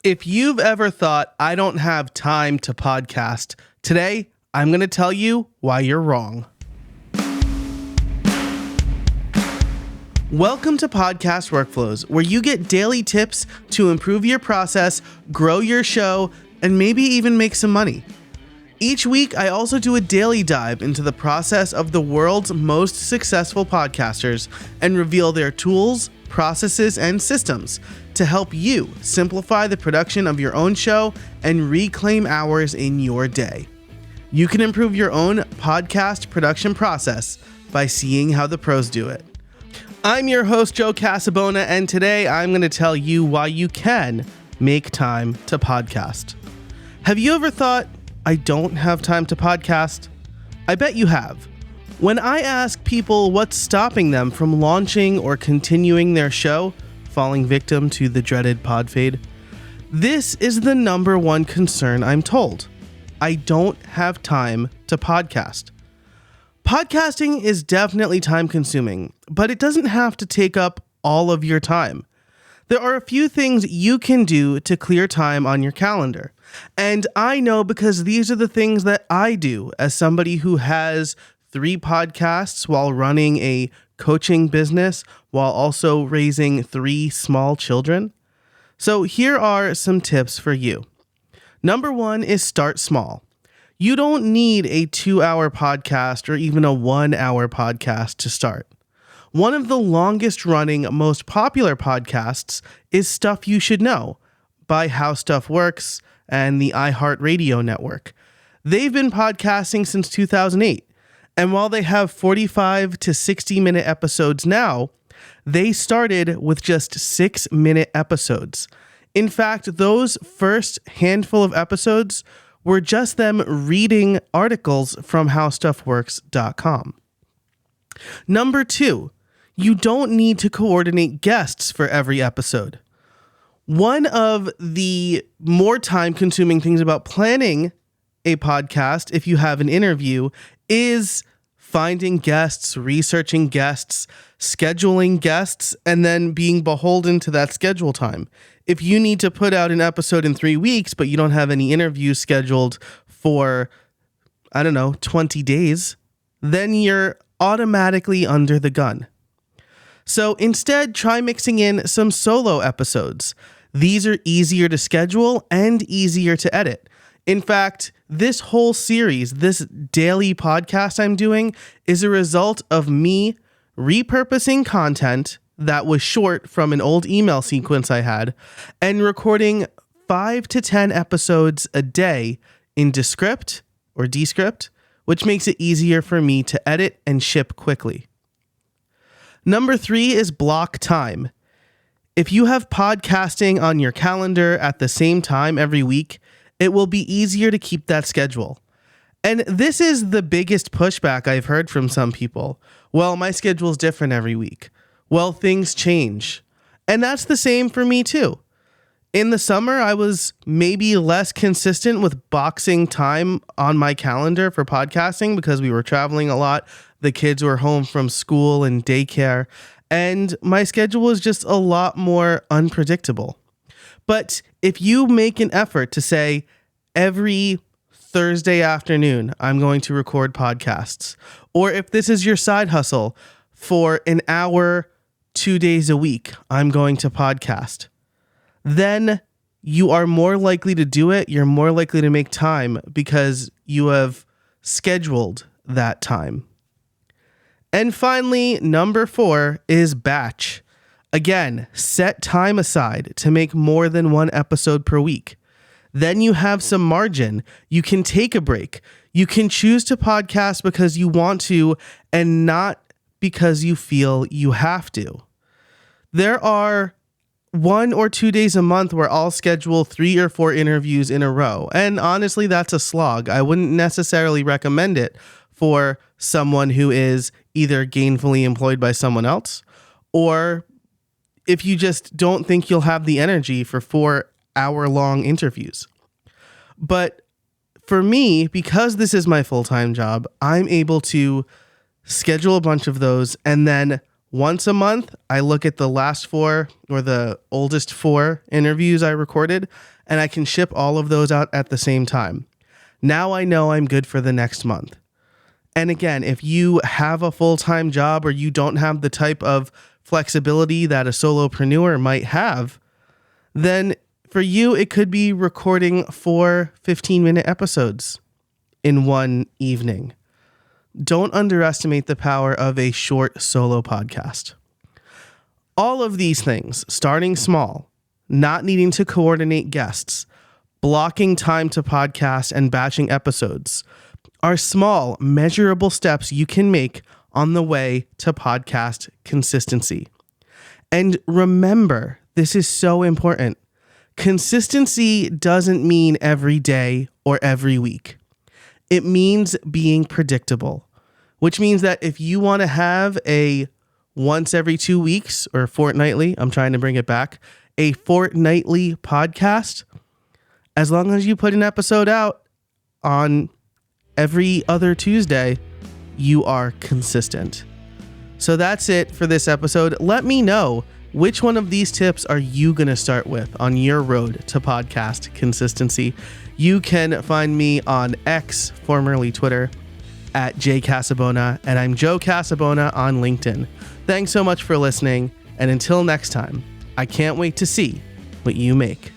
If you've ever thought, I don't have time to podcast, today I'm going to tell you why you're wrong. Welcome to Podcast Workflows, where you get daily tips to improve your process, grow your show, and maybe even make some money. Each week, I also do a daily dive into the process of the world's most successful podcasters and reveal their tools, processes, and systems to help you simplify the production of your own show and reclaim hours in your day. You can improve your own podcast production process by seeing how the pros do it. I'm your host, Joe Casabona, and today I'm going to tell you why you can make time to podcast. Have you ever thought, I don't have time to podcast? I bet you have. When I ask people what's stopping them from launching or continuing their show, falling victim to the dreaded pod fade, this is the number one concern I'm told. I don't have time to podcast. Podcasting is definitely time consuming, but it doesn't have to take up all of your time. There are a few things you can do to clear time on your calendar. And I know because these are the things that I do as somebody who has 3 podcasts while running a coaching business while also raising 3 small children. So here are some tips for you. Number 1 is start small. You don't need a 2-hour podcast or even a 1-hour podcast to start. One of the longest running, most popular podcasts is Stuff You Should Know by How Stuff Works and the iHeartRadio network. They've been podcasting since 2008. And while they have 45 to 60-minute episodes now, they started with just 6-minute episodes. In fact, those first handful of episodes were just them reading articles from HowStuffWorks.com. Number 2, you don't need to coordinate guests for every episode. One of the more time-consuming things about planning a podcast, if you have an interview, is finding guests, researching guests, scheduling guests, and then being beholden to that schedule time. If you need to put out an episode in 3 weeks, but you don't have any interviews scheduled for, 20 days, then you're automatically under the gun. So instead, try mixing in some solo episodes. These are easier to schedule and easier to edit. In fact, this whole series, this daily podcast I'm doing, is a result of me repurposing content that was short from an old email sequence I had and recording 5 to 10 episodes a day in Descript or Descript, which makes it easier for me to edit and ship quickly. Number 3 is block time. If you have podcasting on your calendar at the same time every week, it will be easier to keep that schedule. And this is the biggest pushback I've heard from some people. Well, my schedule's different every week. Well, things change. And that's the same for me too. In the summer, I was maybe less consistent with boxing time on my calendar for podcasting because we were traveling a lot. The kids were home from school and daycare, and my schedule was just a lot more unpredictable. But if you make an effort to say, every Thursday afternoon, I'm going to record podcasts, or if this is your side hustle, for an hour, 2 days a week, I'm going to podcast, then you are more likely to do it. You're more likely to make time because you have scheduled that time. And finally, number 4 is batch. Again, set time aside to make more than 1 episode per week. Then you have some margin. You can take a break. You can choose to podcast because you want to and not because you feel you have to. There are 1 or 2 days a month where I'll schedule 3 or 4 interviews in a row. And honestly, that's a slog. I wouldn't necessarily recommend it for someone who is either gainfully employed by someone else, or if you just don't think you'll have the energy for 4-hour-long interviews. But for me, because this is my full-time job, I'm able to schedule a bunch of those and then Once a month, I look at the last 4 or the oldest 4 interviews I recorded, and I can ship all of those out at the same time. Now I know I'm good for the next month. And again, if you have a full-time job or you don't have the type of flexibility that a solopreneur might have, then for you, it could be recording 4 15-minute episodes in one evening. Don't underestimate the power of a short solo podcast. All of these things, starting small, not needing to coordinate guests, blocking time to podcast and batching episodes, are small, measurable steps you can make on the way to podcast consistency. And remember, this is so important. Consistency doesn't mean every day or every week. It means being predictable, which means that if you want to have a once every 2 weeks or fortnightly, I'm trying to bring it back, a fortnightly podcast, as long as you put an episode out on every other Tuesday, you are consistent. So that's it for this episode. Let me know, which one of these tips are you going to start with on your road to podcast consistency? You can find me on X, formerly Twitter, at jcasabona, and I'm Joe Casabona on LinkedIn. Thanks so much for listening, and until next time, I can't wait to see what you make.